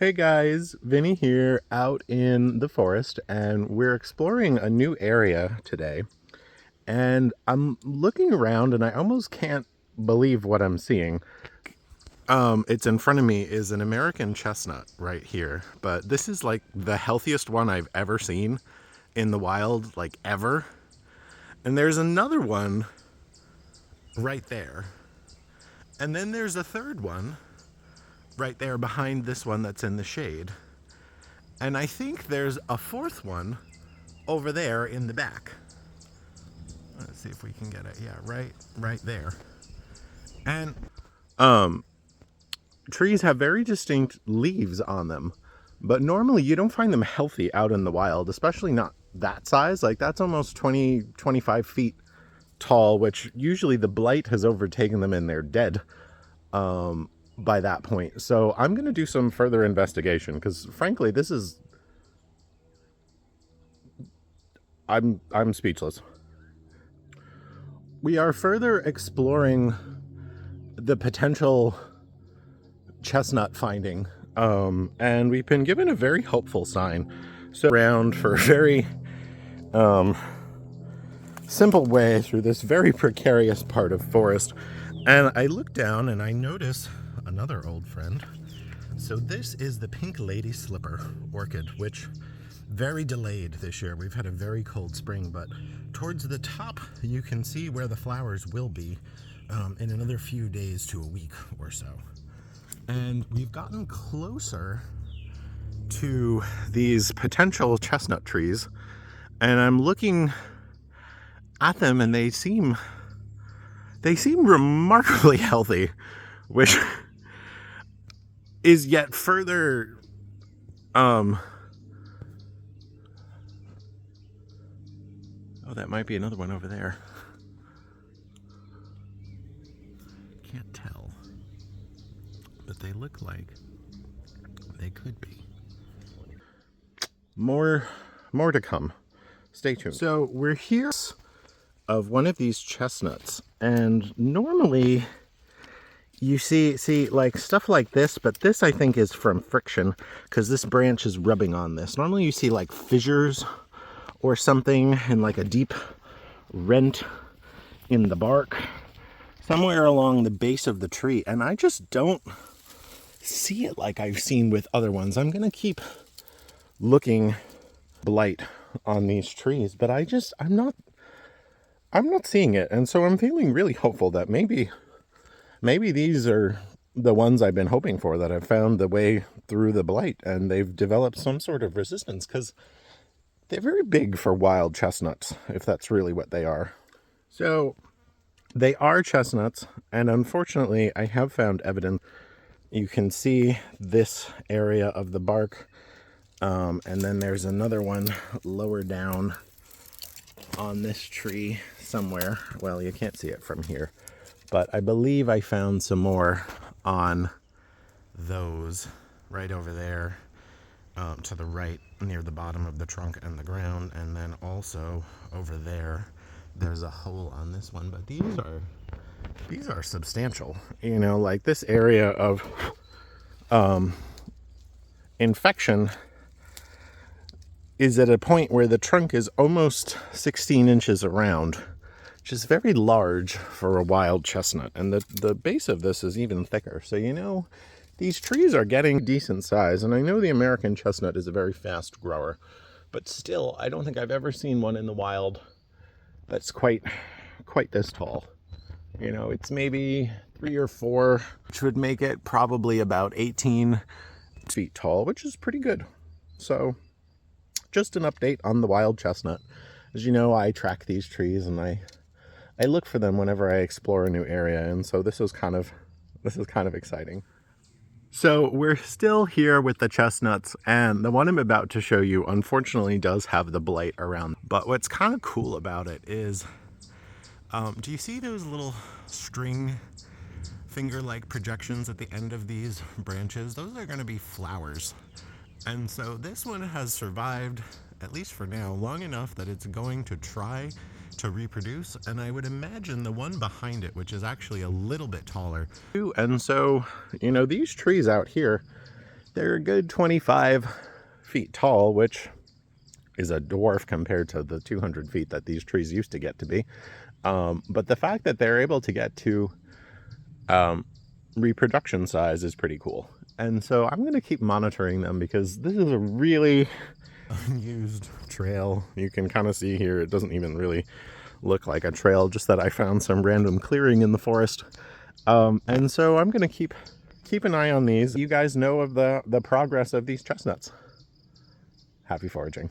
Hey guys, Vinny here out in the forest, and we're exploring a new area today. And I'm looking around and I almost can't believe what I'm seeing. It's in front of me is an American chestnut right here, but this is like the healthiest one I've ever seen in the wild, like ever. And there's another one right there. And then there's a third one right there behind this one that's in the shade. And I think there's a fourth one over there in the back. Let's see if we can get it. Yeah, right there. And um trees have very distinct leaves on them, but normally you don't find them healthy out in the wild, especially not that size. Like that's almost 20-25 feet tall, which usually the blight has overtaken them and they're dead by that point. So I'm going to do some further investigation because frankly this is I'm speechless. We are further exploring the potential chestnut finding, and we've been given a very hopeful sign. So around for a very simple way through this very precarious part of forest, and I look down and I notice another old friend. So this is the pink lady slipper orchid, which very delayed this year. We've had a very cold spring, but towards the top you can see where the flowers will be in another few days to a week or so. And we've gotten closer to these potential chestnut trees, and I'm looking at them and they seem remarkably healthy, which is yet further oh, that might be another one over there. Can't tell, but they look like they could be. More to come. Stay tuned. So we're here of one of these chestnuts, and normally you see like stuff like this, but this I think is from friction because this branch is rubbing on this. Normally you see like fissures or something and like a deep rent in the bark somewhere along the base of the tree, and I just don't see it like I've seen with other ones. I'm gonna keep looking blight on these trees, but I'm not seeing it, and so I'm feeling really hopeful that maybe these are the ones I've been hoping for, that I've found the way through the blight and they've developed some sort of resistance, because they're very big for wild chestnuts, if that's really what they are. So they are chestnuts, and unfortunately I have found evidence. You can see this area of the bark, and then there's another one lower down on this tree somewhere. Well, you can't see it from here, but I believe I found some more on those right over there, to the right near the bottom of the trunk and the ground, and then also over there there's a hole on this one, but these are substantial. You know, like this area of infection is at a point where the trunk is almost 16 inches around, which is very large for a wild chestnut, and the base of this is even thicker. So you know, these trees are getting decent size, and I know the American chestnut is a very fast grower, but still I don't think I've ever seen one in the wild that's quite this tall. You know, it's maybe 3 or 4, which would make it probably about 18 feet tall, which is pretty good. So just an update on the wild chestnut. As you know, I track these trees and I look for them whenever I explore a new area, and so this is kind of exciting. So we're still here with the chestnuts, and the one I'm about to show you unfortunately does have the blight around. But what's kind of cool about it is, do you see those little string finger-like projections at the end of these branches? Those are going to be flowers. And so this one has survived, at least for now, long enough that it's going to try to reproduce, and I would imagine the one behind it, which is actually a little bit taller. And so, you know, these trees out here, They're a good 25 feet tall, which is a dwarf compared to the 200 feet that these trees used to get to be. But the fact that they're able to get to reproduction size is pretty cool. And so I'm going to keep monitoring them because this is a really unused trail. You can kind of see here, it doesn't even really look like a trail, just that I found some random clearing in the forest. And so I'm going to keep an eye on these. You guys know of the progress of these chestnuts. Happy foraging.